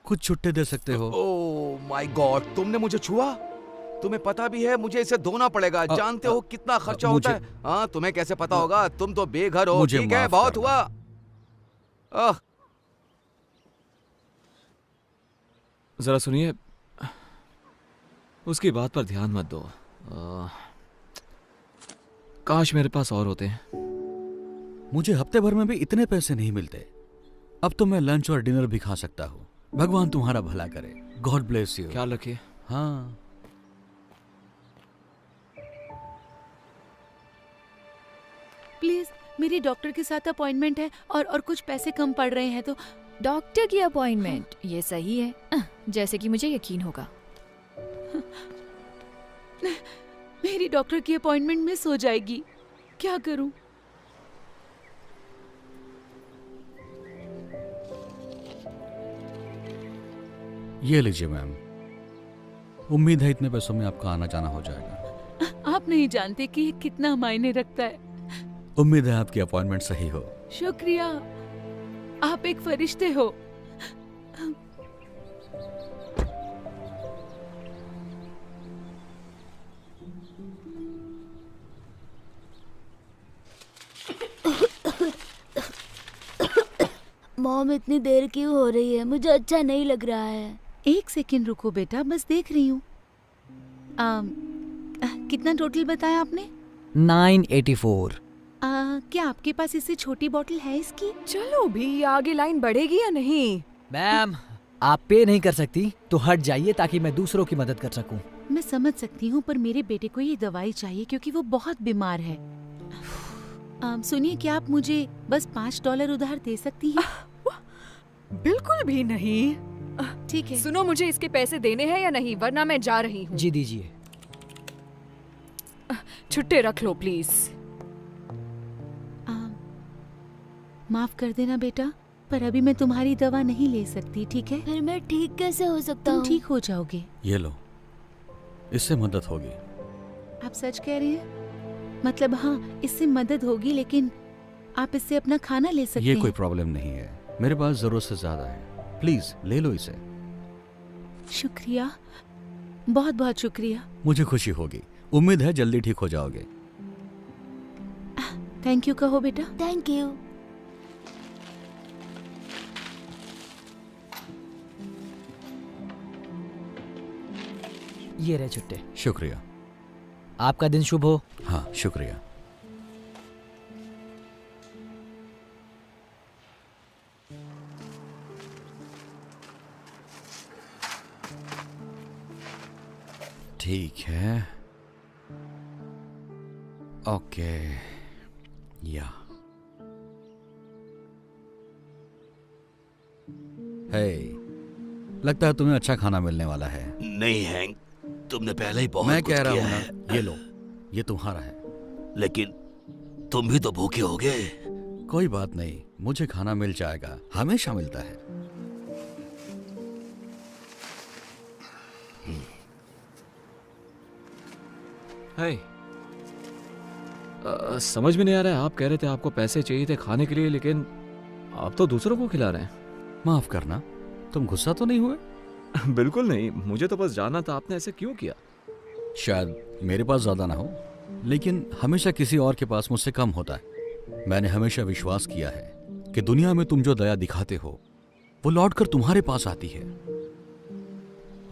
कुछ छुट्टे दे सकते हो? ओह माय गॉड, तुमने मुझे छुआ? तुम्हें पता भी है मुझे इसे धोना पड़ेगा। जानते हो कितना खर्चा होता है? हाँ, तुम्हें कैसे पता होगा? तुम तो बेघर हो। ठीक है, बहुत हुआ। जरा सुनिए, उसकी बात पर ध्यान मत दो। काश मेरे पास और होते हैं। मुझे हफ्ते भर में भी इतने पैसे नहीं मिलते। अब तो मैं लंच और डिनर भी खा सकता हूँ। भगवान तुम्हारा भला करे। God bless you. ख्याल रखिए। हाँ। प्लीज, मेरी डॉक्टर के साथ अपॉइंटमेंट है और कुछ पैसे कम पड़ रहे हैं तो। डॉक्टर की अपॉइंटमेंट? ये सही है, जैसे कि मुझे यकीन होगा। मेरी डॉक्टर की अपॉइंटमेंट मिस हो जाएगी, क्या करूं? ये लीजिए मैम। उम्मीद है इतने पैसों में आपका आना जाना हो जाएगा। आप नहीं जानते कि ये कितना मायने रखता है। उम्मीद है आपकी अपॉइंटमेंट सही हो। शुक्रिया, आप एक फरिश्ते हो। मॉम, इतनी देर क्यों हो रही है? मुझे अच्छा नहीं लग रहा है। एक सेकंड रुको बेटा, बस देख रही हूँ। कितना टोटल बताया आपने? 984। क्या आपके पास इससे छोटी बोतल है इसकी? चलो भी, आगे लाइन बढ़ेगी या नहीं? मैम, आप पे नहीं कर सकती तो हट जाइए ताकि मैं दूसरों की मदद कर सकूं। मैं समझ सकती हूँ, पर मेरे बेटे को ये दवाई चाहिए क्योंकि वो बहुत बीमार है। सुनिए, क्या आप मुझे बस $5 उधार दे सकती हैं? बिल्कुल भी नहीं। ठीक है। सुनो, मुझे इसके पैसे देने हैं या नहीं, वरना मैं जा रही हूँ। जी दीजिए। छुट्टे रख लो प्लीज। माफ कर देना बेटा, पर अभी मैं तुम्हारी दवा नहीं ले सकती, ठीक है? फिर मैं ठीक कैसे हो सकता हूँ? तुम ठीक हो जाओगे। ये लो, इससे मदद होगी। आप सच कह रहे हैं? मतलब हाँ, इससे मदद होगी, लेकिन आप इससे अपना खाना ले सकते हैं। ये कोई प्रॉब्लम नहीं है, मेरे पास जरूरत से ज्यादा है। प्लीज ले लो इसे। शुक्रिया, बहुत बहुत शुक्रिया। मुझे खुशी होगी। उम्मीद है जल्दी ठीक हो जाओगे। थैंक यू कहो बेटा। Thank you. ये रहे छुट्टे। शुक्रिया। आपका दिन शुभ हो। हाँ, शुक्रिया। ठीक है, ओके। या हे, लगता है तुम्हें अच्छा खाना मिलने वाला है। नहीं हैंक, तुमने पहले ही बहुत मैं कुछ कह रहा किया हूँ है। ना, ये लो, ये तुम्हारा है। लेकिन तुम भी तो भूखे होगे। कोई बात नहीं, मुझे खाना मिल जाएगा, हमेशा मिलता है। हाय, समझ में नहीं आ रहा है, आप कह रहे थे आपको पैसे चाहिए थे खाने के लिए, लेकिन आप तो दूसरों को खिला रहे हैं। माफ करना, तुम गुस्सा तो नहीं हुए? बिल्कुल नहीं, मुझे तो बस जानना था आपने ऐसे क्यों किया। शायद मेरे पास ज्यादा ना हो, लेकिन हमेशा किसी और के पास मुझसे कम होता है। मैंने हमेशा विश्वास किया है कि दुनिया में तुम जो दया दिखाते हो वो लौटकर तुम्हारे पास आती है।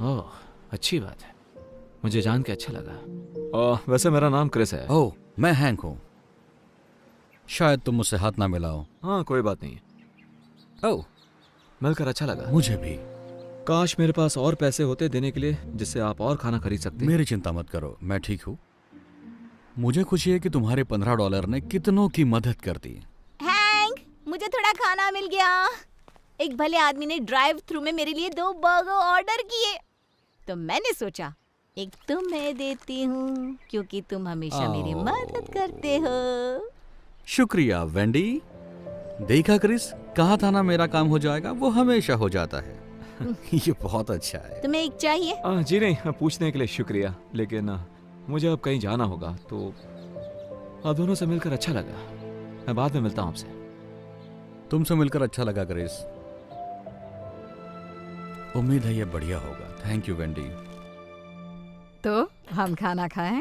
ओह, अच्छी बात है, मुझे जान के अच्छा लगा। वैसे मेरा नाम क्रिस है। ओह, मैं हैंक हूँ। शायद तुम मुझसे हाथ ना मिलाओ। हाँ, कोई बात नहीं। ओह, मिलकर अच्छा लगा। मुझे भी। काश मेरे पास और पैसे होते देने के लिए, जिससे आप और खाना खरीद सकते। मेरी चिंता मत करो, मैं ठीक हूँ। मुझे खुशी है कि तुम्हारे $15 ने कितनों की मदद कर दी। हैंक, मुझे थोड़ा खाना मिल गया। एक भले आदमी ने ड्राइव थ्रू में मेरे लिए 2 बर्गर ऑर्डर किए, तो मैंने सोचा एक तुम्हें देती हूँ, क्योंकि तुम हमेशा मेरी मदद करते हो। शुक्रिया वेंडी। देखा क्रिस, कहा था ना मेरा काम हो जाएगा, वो हमेशा हो जाता है। ये बहुत अच्छा है। तुम्हें एक चाहिए? जी नहीं, पूछने के लिए शुक्रिया, लेकिन मुझे अब कहीं जाना होगा, तो आप दोनों से मिलकर अच्छा लगा। मैं बाद में मिलता हूँ आपसे। तुमसे मिलकर अच्छा लगा क्रिस। उम्मीद है ये बढ़िया होगा। Thank you Wendy. तो हम खाना खाएं?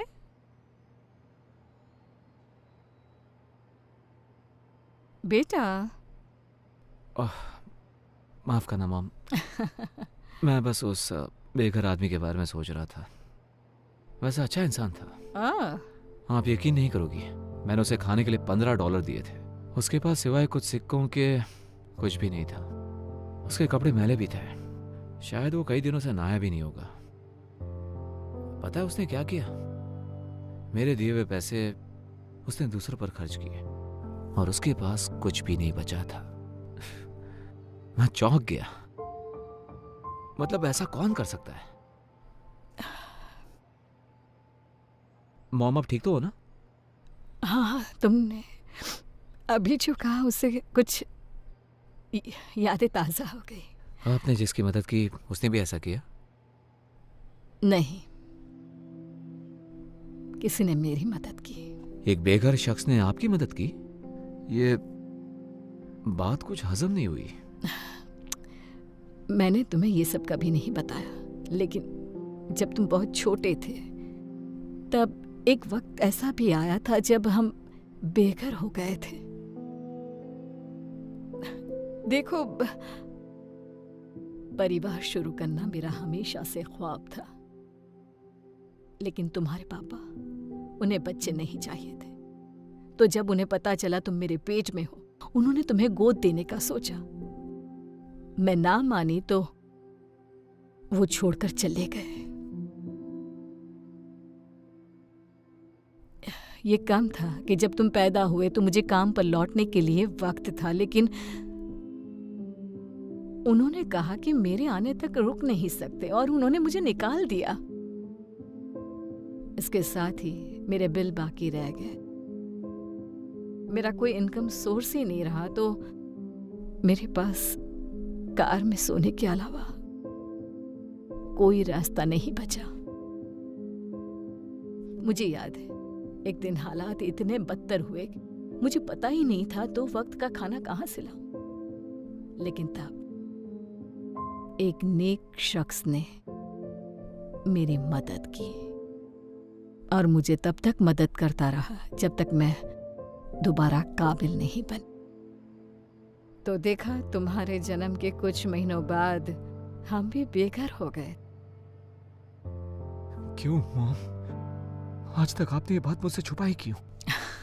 बेटा माफ करना मॉम। मैं बस उस बेघर आदमी के बारे में सोच रहा था। वैसा अच्छा इंसान था। आप यकीन नहीं करोगी, मैंने उसे खाने के लिए $15 दिए थे। उसके पास सिवाय कुछ सिक्कों के कुछ भी नहीं था। उसके कपड़े मैले भी थे। शायद वो कई दिनों से नहाया भी नहीं होगा। पता है उसने क्या किया? मेरे दिए हुए पैसे उसने दूसरों पर खर्च किए और उसके पास कुछ भी नहीं बचा था। मैं चौंक गया। मतलब ऐसा कौन कर सकता है? मॉम अब ठीक तो हो ना? हाँ, तुमने अभी जो कहा उससे कुछ यादें ताजा हो गई। आपने जिसकी मदद की उसने भी ऐसा किया? नहीं, किसी ने मेरी मदद की। एक बेघर शख्स ने आपकी मदद की? ये बात कुछ हजम नहीं हुई। मैंने तुम्हें ये सब कभी नहीं बताया, लेकिन जब तुम बहुत छोटे थे तब एक वक्त ऐसा भी आया था जब हम बेघर हो गए थे। देखो, परिवार शुरू करना मेरा हमेशा से ख्वाब था, लेकिन तुम्हारे पापा, उन्हें बच्चे नहीं चाहिए थे। तो जब उन्हें पता चला तुम मेरे पेट में हो, उन्होंने तुम्हें गोद देने का सोचा। मैं ना मानी तो वो छोड़कर चले गए। ये कम था कि जब तुम पैदा हुए तो मुझे काम पर लौटने के लिए वक्त था, लेकिन उन्होंने कहा कि मेरे आने तक रुक नहीं सकते और उन्होंने मुझे निकाल दिया। इसके साथ ही मेरे बिल बाकी रह गए। मेरा कोई इनकम सोर्स ही नहीं रहा, तो मेरे पास कार में सोने के अलावा कोई रास्ता नहीं बचा। मुझे याद है, एक दिन हालात इतने बदतर हुए कि मुझे पता ही नहीं था दो वक्त का खाना कहाँ से लाऊं। लेकिन तब एक नेक शख्स ने मेरी मदद की और मुझे तब तक मदद करता रहा जब तक मैं दोबारा काबिल नहीं बन। तो देखा, तुम्हारे जन्म के कुछ महीनों बाद हम भी बेघर हो गए। क्यों मॉम? आज तक आपने ये बात मुझसे छुपाई क्यों?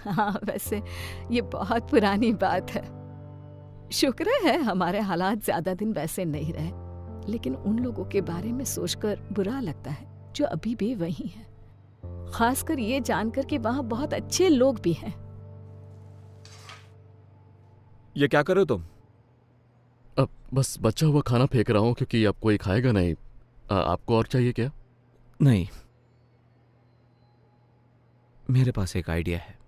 हाँ, वैसे ये बहुत पुरानी बात है। शुक्र है हमारे हालात ज्यादा दिन वैसे नहीं रहे, लेकिन उन लोगों के बारे में सोचकर बुरा लगता है जो अभी भी वही हैं। खासकर ये जानकर कि वहाँ बहुत अच्छे लोग भी हैं। ये क्या कर रहे हो तुम? अब बस बचा हुआ खाना फेंक रहा हूँ क्योंकि अब कोई खाएगा नहीं। आपको और चाहिए क्या? नहीं, मेरे पास एक आइडिया है।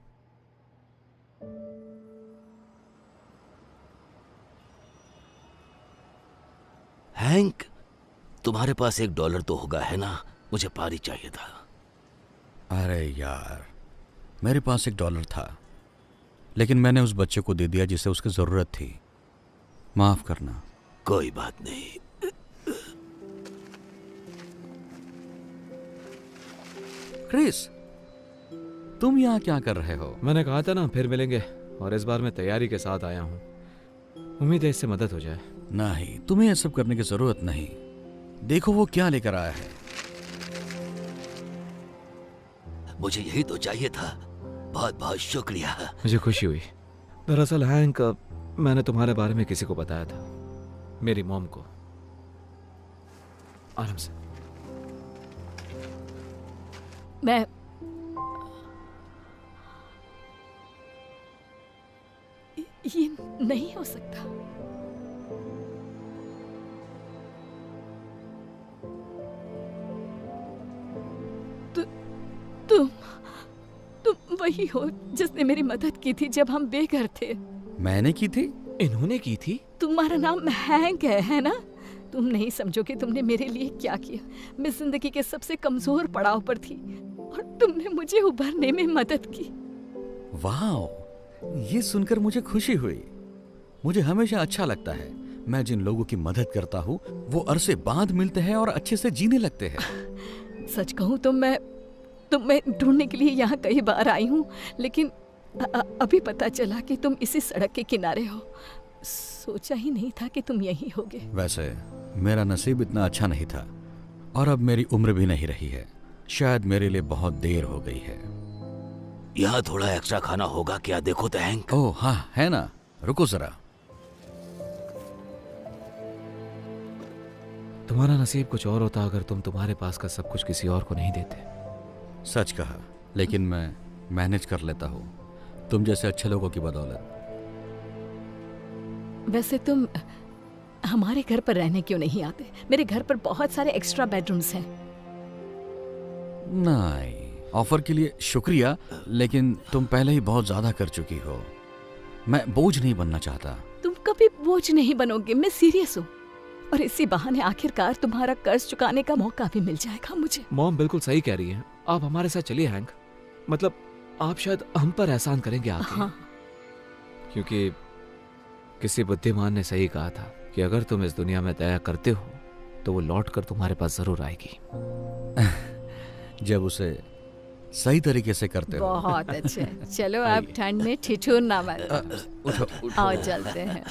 हैंक, तुम्हारे पास $1 तो होगा, है ना? मुझे पारी चाहिए था। अरे यार, मेरे पास $1 था, लेकिन मैंने उस बच्चे को दे दिया जिसे उसकी जरूरत थी। माफ करना। कोई बात नहीं। क्रिस, तुम यहाँ क्या कर रहे हो? मैंने कहा था ना फिर मिलेंगे, और इस बार मैं तैयारी के साथ आया हूँ। उम्मीद है इससे मदद हो जाए। नहीं, तुम्हें यह सब करने की जरूरत नहीं। देखो वो क्या लेकर आया है। मुझे यही तो चाहिए था। बहुत बहुत शुक्रिया। मुझे खुशी हुई। दरअसल हैंक, मैंने तुम्हारे बारे में किसी को बताया था, मेरी मॉम को। आराम से। मैं ये नहीं हो सकता। तुम वही हो जिसने मेरी मदद की थी जब हम बेघर थे। मैंने की थी? इन्होंने की थी? तुम्हारा नाम हैंक है ना? तुम नहीं समझोगे तुमने मेरे लिए क्या किया। मैं जिंदगी के सबसे कमजोर पड़ाव पर थी और तुमने मुझे उभरने में मदद की। वाह, ये सुनकर मुझे खुशी हुई। मुझे हमेशा अच्छा लगता है मैं जिन लोगों की मदद करता हूँ वो अरसे बाद मिलते हैं और अच्छे से जीने लगते हैं। सच कहूँ तो मैं ढूंढने के लिए यहाँ कई बार आई हूँ, लेकिन अभी पता चला कि तुम इसी सड़क के किनारे हो। सोचा ही नहीं था कि तुम यहीं होगे। वैसे मेरा नसीब इतना अच्छा नहीं था और अब मेरी उम्र भी नहीं रही है। शायद मेरे लिए बहुत देर हो गई है। यहाँ थोड़ा एक्स्ट्रा खाना होगा क्या? देखो तो हैंक। ओह हाँ, है ना, रुको जरा। तुम्हारा नसीब कुछ और होता अगर तुम तुम्हारे पास का सब कुछ किसी और को नहीं देते। सच कहा, लेकिन मैं मैनेज कर लेता हूँ तुम जैसे अच्छे लोगों की बदौलत। वैसे तुम हमारे घर पर रहने क्यों नहीं आते? मेरे घर पर बहुत सारे एक्स्ट्रा बेडरूम्स हैं। नहीं, ऑफर के लिए शुक्रिया, लेकिन तुम पहले ही बहुत ज्यादा कर चुकी हो। मैं बोझ नहीं बनना चाहता। तुम कभी बोझ नहीं बनोगे, मैं सीरियस हूँ। और इसी बहाने आखिरकार तुम्हारा कर्ज चुकाने का मौका भी मिल जाएगा मुझे। मॉम बिल्कुल सही कह रही हैं। आप हमारे साथ चलिए हैंक। मतलब आप शायद हम पर एहसान करेंगे आके। हाँ। क्योंकि किसी बुद्धिमान ने सही कहा था कि अगर तुम इस दुनिया में दया करते हो तो वो लौट कर तुम्हारे पास जरूर आएगी। जब उसे सही तरीके से करते हो। बहुत अच्छे। चलो अब ठंड में ठिठुरना मत। उठो, आओ चलते हैं।